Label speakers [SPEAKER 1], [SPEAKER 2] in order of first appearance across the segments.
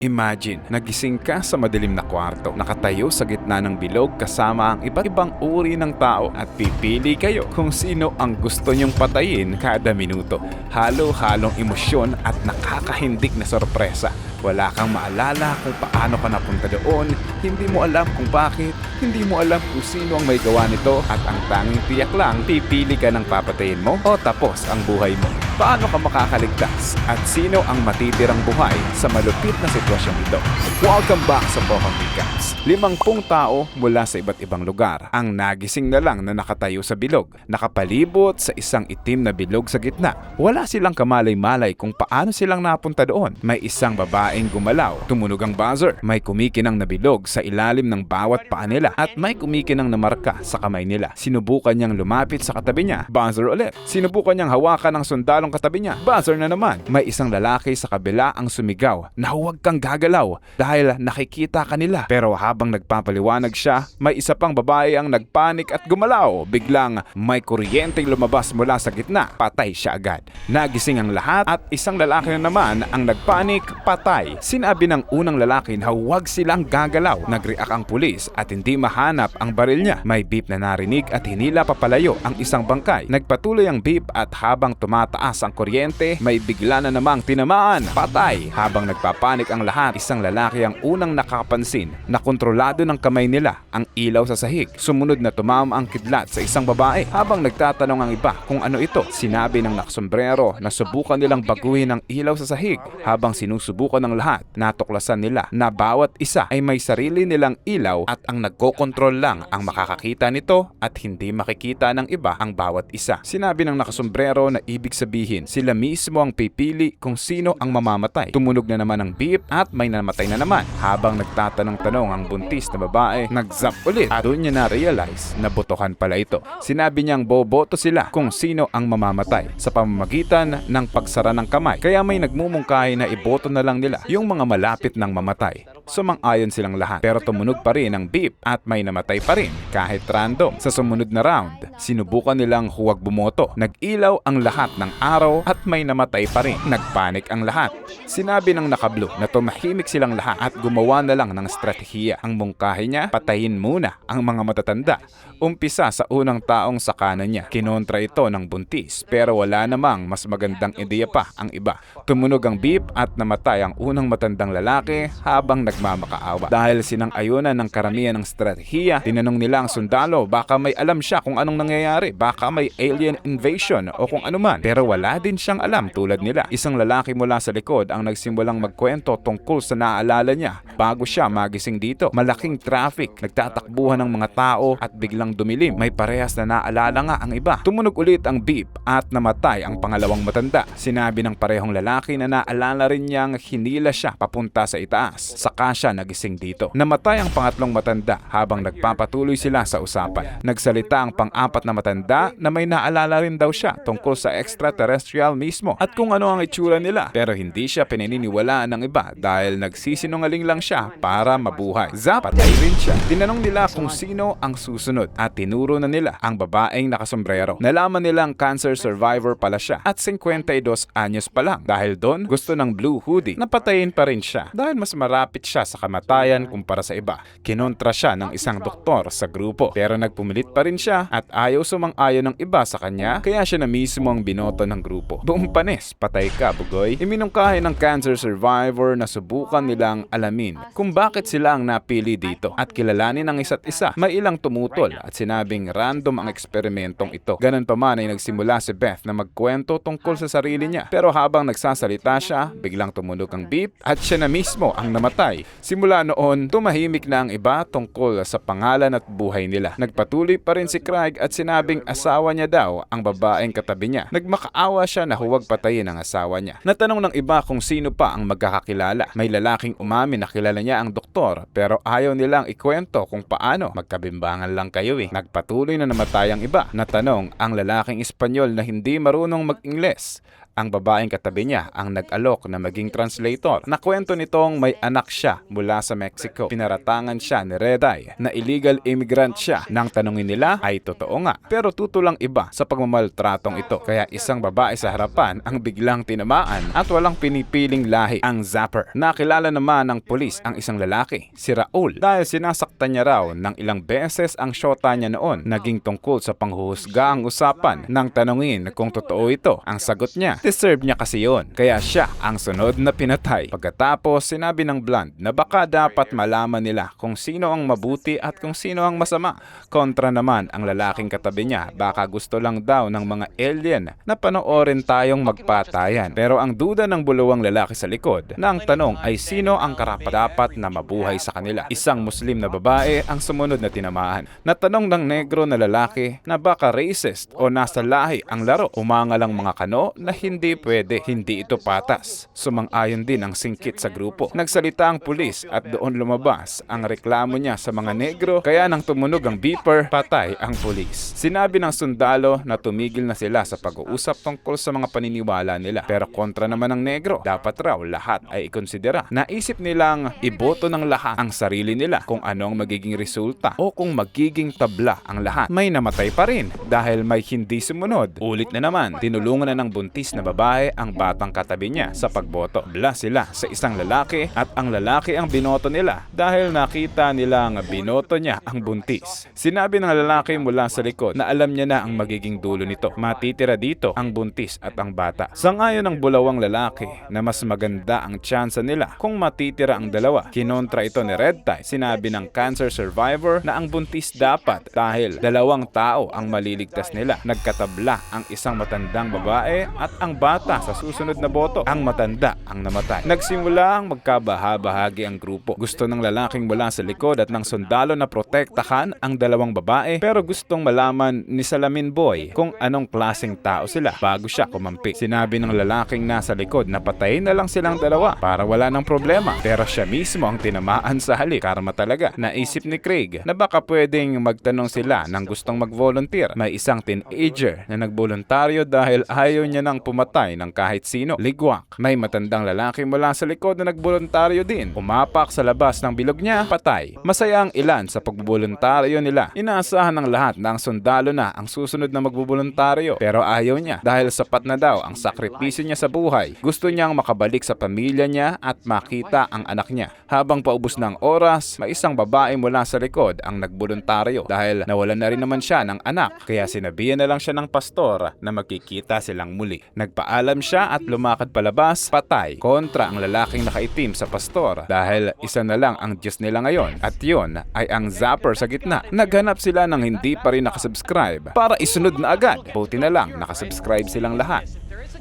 [SPEAKER 1] Imagine, nagising ka sa madilim na kwarto, nakatayo sa gitna ng bilog kasama ang iba't ibang uri ng tao at pipili kayo kung sino ang gusto nyong patayin kada minuto. Halo-halong emosyon at nakakahindik na sorpresa. Wala kang maalala kung paano ka napunta doon, hindi mo alam kung bakit, hindi mo alam kung sino ang may gawa nito at ang tanging tiyak lang, pipili ka ng papatayin mo o tapos ang buhay mo. Paano ka makakaligtas at sino ang matitirang buhay sa malupit na sitwasyong ito? Welcome back sa Pohang Recaps. 50 tao mula sa iba't ibang lugar ang nagising na lang na nakatayo sa bilog, nakapalibot sa isang itim na bilog sa gitna. Wala silang kamalay-malay kung paano silang napunta doon. May isang babaeng gumalaw, tumunog ang buzzer, may kumikinang na bilog sa ilalim ng bawat paa nila at may kumikinang na marka sa kamay nila. Sinubukan niyang lumapit sa katabi niya, buzzer ulit. Sinubukan niyang hawakan ng sundalong katabi niya, buzzer na naman. May isang lalaki sa kabila ang sumigaw na huwag kang gagalaw dahil nakikita ka nila. Pero habang nagpapaliwanag siya, may isa pang babae ang nagpanik at gumalaw. Biglang may kuryenteng lumabas mula sa gitna, patay siya agad. Nagising ang lahat at isang lalaki na naman ang nagpanik, patay. Sinabi ng unang lalaki na huwag silang gagalaw. Nag-react ang pulis at hindi mahanap ang baril niya. May beep na narinig at hinila papalayo ang isang bangkay. Nagpatuloy ang beep at habang tumataas ang kuryente, may bigla na namang tinamaan, patay. Habang nagpapanik ang lahat, isang lalaki ang unang nakapansin na kontrolado ng kamay nila ang ilaw sa sahig. Sumunod na tumama ang kidlat sa isang babae. Habang nagtatanong ang iba kung ano ito, sinabi ng nakasombrero na subukan nilang baguhin ang ilaw sa sahig. Habang sinusubukan ng lahat, natuklasan nila na bawat isa ay may sarili nilang ilaw at ang nagkokontrol lang ang makakakita nito at hindi makikita ng iba ang bawat isa. Sinabi ng nakasombrero na ibig sabihin sila mismo ang pipili kung sino ang mamamatay. Tumunog na naman ang beep at may namatay na naman. Habang nagtatanong-tanong ang buntis na babae, nag-zap ulit at doon niya na-realize na botohan pala ito. Sinabi niyang boboto sila kung sino ang mamamatay sa pamamagitan ng pagsara ng kamay. Kaya may nagmumungkahi na iboto na lang nila yung mga malapit ng mamatay. Sumang-ayon silang lahat pero tumunog pa rin ang beep at may namatay pa rin kahit random. Sa sumunod na round, sinubukan nilang huwag bumoto. Nag-ilaw ang lahat ng araw at may namatay pa rin. Nagpanik ang lahat. Sinabi ng naka-blue na tumahimik silang lahat at gumawa na lang ng estratehiya. Ang mungkahi niya, patayin muna ang mga matatanda. Umpisa sa unang taong sa kanan niya. Kinontra ito ng buntis pero wala namang mas magandang ideya pa ang iba. Tumunog ang beep at namatay ang unang matandang lalaki habang nagmamakaawa. Dahil sinang-ayunan ng karamihan ng estratehiya, tinanong nila ang sundalo baka may alam siya kung anong nangyayari. Baka may alien invasion o kung anuman. Pero wala din siyang alam tulad nila. Isang lalaki mula sa likod ang nagsimulang magkwento tungkol sa naalala niya bago siya magising dito. Malaking traffic, nagtatakbuhan ng mga tao at biglang dumilim. May parehas na naalala nga ang iba. Tumunog ulit ang beep at namatay ang pangalawang matanda. Sinabi ng parehong lalaki na naalala rin niyang hinila siya papunta sa itaas. Saka siya nagising dito. Namatay ang pangatlong matanda habang nagpapatuloy sila sa usapan. Nagsalita ang pang-apat na matanda na may naalala rin daw siya tungkol sa extraterrestrial mismo at kung ano ang itsura nila. Pero hindi siya pinaniniwalaan ng iba dahil nagsisinungaling lang siya para mabuhay. Patay rin siya. Tinanong nila kung sino ang susunod at tinuro na nila ang babaeng nakasombrero. Nalaman nilang cancer survivor pala siya at 52 anyos pa lang. Dahil doon, gusto ng blue hoodie. Napatayin pa rin siya dahil mas marapit siya sa kamatayan kumpara sa iba. Kinontra siya ng isang doktor sa grupo pero nagpumilit pa rin siya at ayaw sumang-ayon ng iba sa kanya kaya siya na mismo ang binoto ng grupo. Buong panis, patay ka bugoy. Iminungkahi ng cancer survivor na subukan nilang alamin kung bakit sila ang napili dito at kilalanin ang isa't isa. May ilang tumutol at sinabing random ang eksperimentong ito. Ganun pa man ay nagsimula si Beth na magkwento tungkol sa sarili niya. Pero habang nagsasalita siya, biglang tumunog ang beep at siya na mismo ang namatay. Simula noon, tumahimik na ang iba tungkol sa pangalan at buhay nila. Nagpatuloy pa rin si Craig at sinabing asawa niya daw ang babaeng katabi niya. Nagmakaawa siya na huwag patayin ang asawa niya. Natanong ng iba kung sino pa ang magkakakilala. May lalaking umamin na kilala niya ang doktor pero ayaw nilang ikwento kung paano. Magkabimbangan lang kayo eh. Nagpatuloy na namatay ang iba. Natanong ang lalaking Espanyol na hindi marunong mag-Ingles. Ang babaeng katabi niya ang nag-alok na maging translator. Nakwento nitong may anak siya mula sa Mexico. Pinaratangan siya ni Red Eye na illegal immigrant siya. Nang tanungin nila ay totoo nga. Pero tutulang iba sa pagmamaltratong ito. Kaya isang babae sa harapan ang biglang tinamaan at walang pinipiling lahi ang zapper. Nakilala naman ng pulis ang isang lalaki, si Raul, dahil sinasaktan niya raw ng ilang beses ang syota niya noon. Naging tungkol sa panghuhusga ang usapan. Nang tanungin kung totoo ito, ang sagot niya, deserve niya kasi yon. Kaya siya ang sunod na pinatay. Pagkatapos, sinabi ng Blonde na baka dapat malaman nila kung sino ang mabuti at kung sino ang masama. Kontra naman ang lalaking katabi niya, baka gusto lang daw ng mga alien na panoorin tayong magpatayan. Pero ang duda ng bulawang lalaki sa likod na ang tanong ay sino ang karapat-dapat na mabuhay sa kanila. Isang Muslim na babae ang sumunod na tinamaan. Natanong ng negro na lalaki na baka racist o nasa lahi ang laro. Umangalang mga kano na hindi pwede, hindi ito patas. Sumang-ayon din ang singkit sa grupo. Nagsalita ang pulis at doon lumabas ang reklamo niya sa mga negro, kaya nang tumunog ang beeper, patay ang pulis. Sinabi ng sundalo na tumigil na sila sa pag-uusap tungkol sa mga paniniwala nila. Pero kontra naman ng negro, dapat raw lahat ay ikonsidera. Naisip nilang iboto ng lahat ang sarili nila kung ano ang magiging resulta o kung magiging tabla ang lahat. May namatay pa rin dahil may hindi sumunod. Ulit na naman, tinulungan na ng buntis na babae ang batang katabi niya sa pagboto. Bla sila sa isang lalaki at ang lalaki ang binoto nila dahil nakita nilang binoto niya ang buntis. Sinabi ng lalaki mula sa likod na alam niya na ang magiging dulo nito. Matitira dito ang buntis at ang bata. Sangayon ng bulawang lalaki na mas maganda ang tsansa nila kung matitira ang dalawa. Kinontra ito ni Red Tie. Sinabi ng cancer survivor na ang buntis dapat dahil dalawang tao ang maliligtas nila. Nagkatabla ang isang matandang babae at ang bata sa susunod na boto. Ang matanda ang namatay. Nagsimula ang magkabaha-bahagi ang grupo. Gusto ng lalaking mula sa likod at ng sundalo na protektahan ang dalawang babae, pero gustong malaman ni Salamin Boy kung anong klaseng tao sila bago siya kumampi. Sinabi ng lalaking nasa likod na patayin na lang silang dalawa para wala ng problema, pero siya mismo ang tinamaan sa halip. Karma talaga. Naisip ni Craig na baka pwedeng magtanong sila ng gustong mag-volunteer. May isang teenager na nagboluntaryo dahil ayaw niya nang pumatay ng kahit sino. Ligwak. May matandang lalaki mula sa likod na nagboluntaryo din. Umapak sa labas ng bilog niya, patay. Masaya ang ilan sa pagboboluntaryo nila. Inaasahan ng lahat na ang sundalo na ang susunod na magboboluntaryo, pero ayaw niya dahil sapat na daw ang sakripisyo niya sa buhay. Gusto niyang makabalik sa pamilya niya at makita ang anak niya. Habang paubos ng oras, may isang babae mula sa likod ang nagboluntaryo dahil nawalan na rin naman siya ng anak, kaya sinabihan na lang siya ng pastor na magkikita silang muli. Nagpaalam siya at lumakad palabas, patay. Kontra ang lalaking nakaitim sa pastor dahil isa na lang ang Diyos nila ngayon at yun ay ang zapper sa gitna. Naghanap sila ng hindi pa rin nakasubscribe para isunod na agad. Buti na lang nakasubscribe silang lahat.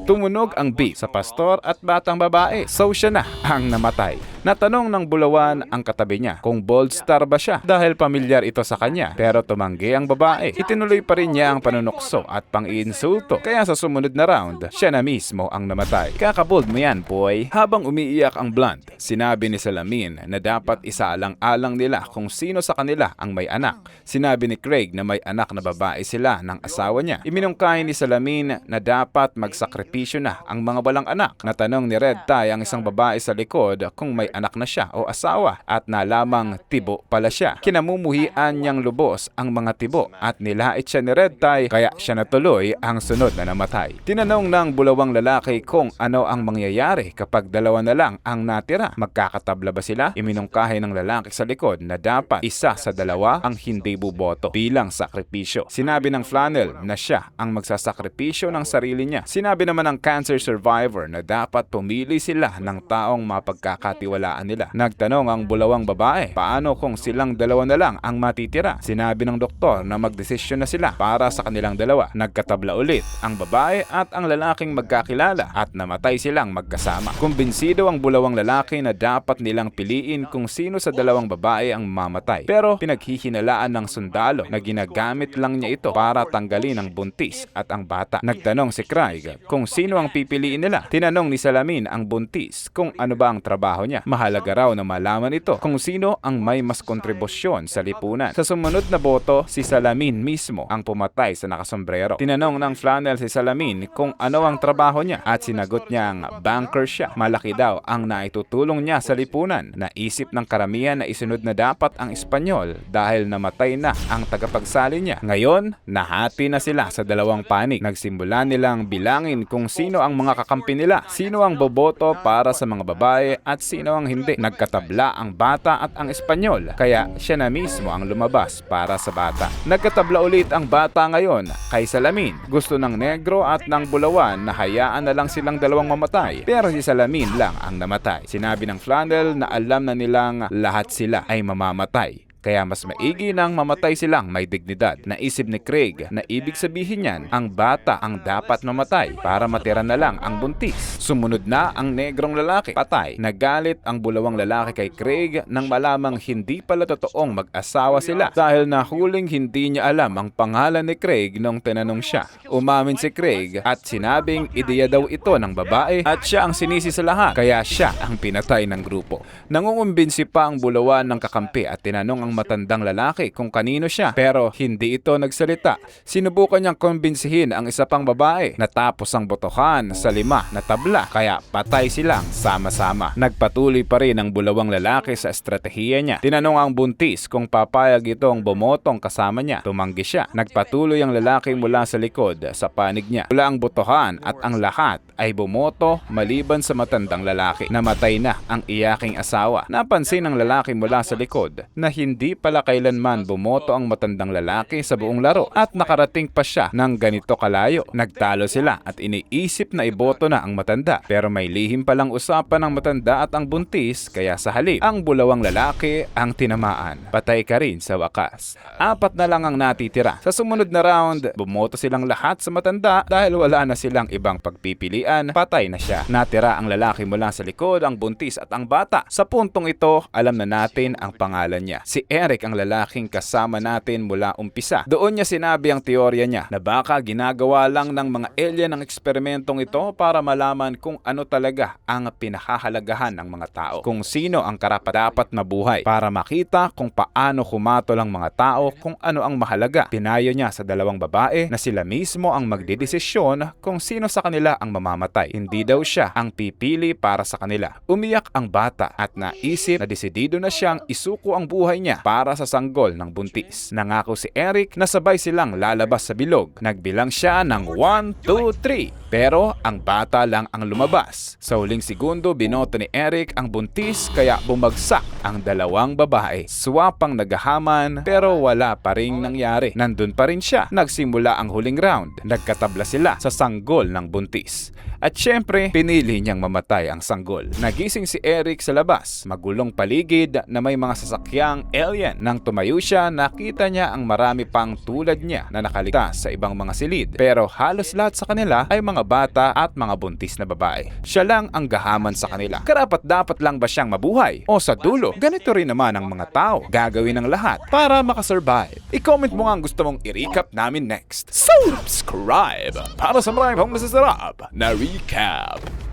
[SPEAKER 1] Tumunog ang beep sa pastor at batang babae. So siya na ang namatay. Natanong ng bulawan ang katabi niya kung bold star ba siya dahil pamilyar ito sa kanya, pero tumanggi ang babae. Itinuloy pa rin niya ang panunukso at pang-iinsulto, kaya sa sumunod na round, siya na mismo ang namatay. Kakabold mo yan, boy. Habang umiiyak ang Blonde, sinabi ni Salamin na dapat isaalang-alang nila kung sino sa kanila ang may anak. Sinabi ni Craig na may anak na babae sila ng asawa niya. Iminungkahi ni Salamin na dapat magsakripisyo na ang mga walang anak. Natanong ni Red Tie ang isang babae sa likod kung may anak na siya o asawa at nalamang tibo pala siya. Kinamumuhian niyang lubos ang mga tibo at nilait siya ni Red Tie, kaya siya natuloy ang sunod na namatay. Tinanong ng bulawang lalaki kung ano ang mangyayari kapag dalawa na lang ang natira. Magkakatabla ba sila? Iminungkahi ng lalaki sa likod na dapat isa sa dalawa ang hindi buboto bilang sakripisyo. Sinabi ng Flannel na siya ang magsasakripisyo ng sarili niya. Sinabi naman ng cancer survivor na dapat pumili sila ng taong mapagkakatiwalaan nila. Nagtanong ang bulawang babae, paano kung silang dalawa na lang ang matitira? Sinabi ng doktor na magdesisyon na sila para sa kanilang dalawa. Nagkatabla ulit ang babae at ang lalaking magkakilala at namatay silang magkasama. Kumbinsido ang bulawang lalaki na dapat nilang piliin kung sino sa dalawang babae ang mamatay. Pero pinaghihinalaan ng sundalo na ginagamit lang niya ito para tanggalin ang buntis at ang bata. Nagtanong si Craig kung sino ang pipiliin nila. Tinanong ni Salamin ang buntis kung ano ba ang trabaho niya. Mahalaga raw na malaman ito kung sino ang may mas kontribusyon sa lipunan. Sa sumunod na boto, si Salamin mismo ang pumatay sa nakasombrero. Tinanong ng Flannel si Salamin kung ano ang trabaho niya at sinagot niyang banker siya. Malaki daw ang naitutulong niya sa lipunan. Naisip ng karamihan na isunod na dapat ang Espanyol dahil namatay na ang tagapagsali niya. Ngayon, nahati na sila sa dalawang panig. Nagsimula nilang bilangin kung sino ang mga kakampi nila, sino ang boboto para sa mga babae at sino ang hindi. Nagkatabla ang bata at ang Espanyol, kaya siya na mismo ang lumabas para sa bata. Nagkatabla ulit ang bata ngayon kay Salamin. Gusto ng negro at ng bulawan na hayaan na lang silang dalawang mamatay, pero si Salamin lang ang namatay. Sinabi ng Flannel na alam na nilang lahat sila ay mamamatay. Kaya mas maigi nang mamatay silang may dignidad. Naisip ni Craig na ibig sabihin niyan, ang bata ang dapat mamatay para matira na lang ang buntis. Sumunod na ang negrong lalaki, patay. Nagalit ang bulawang lalaki kay Craig nang malamang hindi pala totoong mag-asawa sila dahil nahuling hindi niya alam ang pangalan ni Craig nung tinanong siya. Umamin si Craig at sinabing ideya daw ito ng babae at siya ang sinisi sa lahat, kaya siya ang pinatay ng grupo. Nangungumbinsi pa ang bulawan ng kakampi at tinanong ang matandang lalaki kung kanino siya, pero hindi ito nagsalita. Sinubukan niyang kumbinsihin ang isa pang babae. Natapos ang botohan sa 5 na tabla, kaya patay silang sama-sama. Nagpatuloy pa rin ang bulawang lalaki sa estratehiya niya. Tinanong ang buntis kung papayag itong bumotong kasama niya. Tumanggi siya. Nagpatuloy ang lalaki mula sa likod sa panig niya. Mula ang botohan at ang lahat ay bumoto maliban sa matandang lalaki. Namatay na ang iyaking asawa. Napansin ng lalaki mula sa likod na hindi pala kailanman bumoto ang matandang lalaki sa buong laro at nakarating pa siya ng ganito kalayo. Nagtalo sila at iniisip na iboto na ang matanda, pero may lihim palang usapan ng matanda at ang buntis, kaya sa halip ang bulawang lalaki ang tinamaan. Patay ka rin sa wakas. 4 na lang ang natitira. Sa sumunod na round, bumoto silang lahat sa matanda dahil wala na silang ibang pagpipilian. Patay na siya. Natira ang lalaki mula sa likod, ang buntis at ang bata. Sa puntong ito, alam na natin ang pangalan niya. Si Eric ang lalaking kasama natin mula umpisa. Doon niya sinabi ang teorya niya na baka ginagawa lang ng mga alien ang eksperimentong ito para malaman kung ano talaga ang pinahahalagahan ng mga tao. Kung sino ang karapat-dapat na buhay para makita kung paano kumatol ang mga tao kung ano ang mahalaga. Pinayo niya sa dalawang babae na sila mismo ang magdedesisyon kung sino sa kanila ang mamamatay. Hindi daw siya ang pipili para sa kanila. Umiyak ang bata at naisip na desidido na siyang isuko ang buhay niya para sa sanggol ng buntis. Nangako si Eric na sabay silang lalabas sa bilog. Nagbilang siya ng 1, 2, 3. Pero ang bata lang ang lumabas. Sa huling segundo, binoto ni Eric ang buntis kaya bumagsak ang dalawang babae. Swapang naghahaman pero wala pa ring nangyari. Nandun pa rin siya. Nagsimula ang huling round. Nagkatabla sila sa sanggol ng buntis. At syempre, pinili niyang mamatay ang sanggol. Nagising si Eric sa labas. Magulong paligid na may mga sasakyang alien. Nang tumayo siya, nakita niya ang marami pang tulad niya na nakaligtas sa ibang mga silid. Pero halos lahat sa kanila ay mga bata at mga buntis na babae. Siya lang ang gahaman sa kanila. Karapat-dapat lang ba siyang mabuhay? O sa dulo, ganito rin naman ang mga tao. Gagawin ng lahat para makasurvive. I-comment mo nga ang gusto mong i-recap namin next. Subscribe para sa marami pang masasarap na recap.